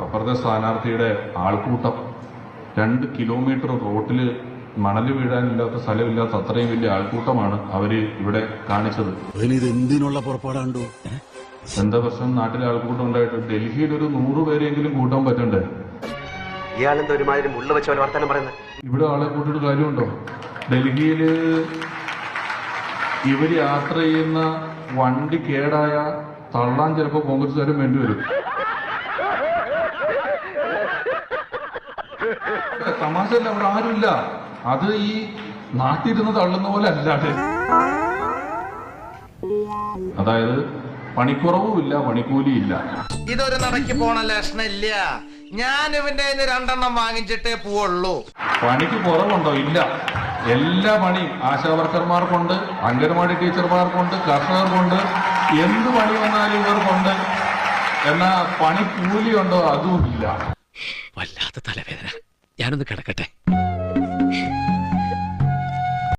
അപ്പുറത്തെ സ്ഥാനാർത്ഥിയുടെ ആൾക്കൂട്ടം 2 കിലോമീറ്റർ റോട്ടിൽ മണൽ വീഴാനില്ലാത്ത സ്ഥലമില്ലാത്ത അത്രയും വലിയ ആൾക്കൂട്ടമാണ് അവര് ഇവിടെ കാണിച്ചത്. എന്തിനുള്ള പുറപ്പാടാണ്ടോ? എന്താ പ്രശ്നം? നാട്ടിലെ ആൾക്കൂട്ടം ഉണ്ടായിട്ട് ഡൽഹിയിൽ ഒരു 100 പേരെങ്കിലും കൂട്ടാൻ പറ്റണ്ടേ? ഇയാളെന്താ ഒരുമാതിരി മുള്ള വെച്ച പോലെ വർത്താനം പറയുന്നത്? ഇവിടെ ആളെ കൂട്ടിയിട്ട് കാര്യമുണ്ടോ? ഡൽഹിയില് ഇവർ യാത്ര ചെയ്യുന്ന വണ്ടി കേടായ തള്ളാൻ ചിലപ്പോൾ കോൺഗ്രസ്സുകാരും വേണ്ടിവരും. തമാശയല്ല, അവിടെ ആരുമില്ല. അത് ഈ നാട്ടിലിരുന്ന് തള്ളുന്ന പോലെ അല്ലാതെ, അതായത് പണിക്കുറവുമില്ല, പണിക്കൂലിയില്ല. ഇതൊരു നടക്ക് പോണ ലക്ഷണില്ല. ഞാൻ ഇവന്റെ 2 വാങ്ങിച്ചിട്ടേ പോവുള്ളൂ. പണിക്ക് കുറവുണ്ടോ? ഇല്ല. എല്ലാ പണിയും ആശാവർക്കർമാർക്കുണ്ട്, അംഗനവാടി ടീച്ചർമാർക്കുണ്ട്, കർഷകർക്കുണ്ട്. എന്ത് പണി വന്നാലും ഇവർക്കുണ്ട്. എന്നാ പണിക്കൂലിയുണ്ടോ? അതും ഇല്ല. വല്ലാത്ത തലവേദന. ഞാനൊന്ന് കിടക്കട്ടെ.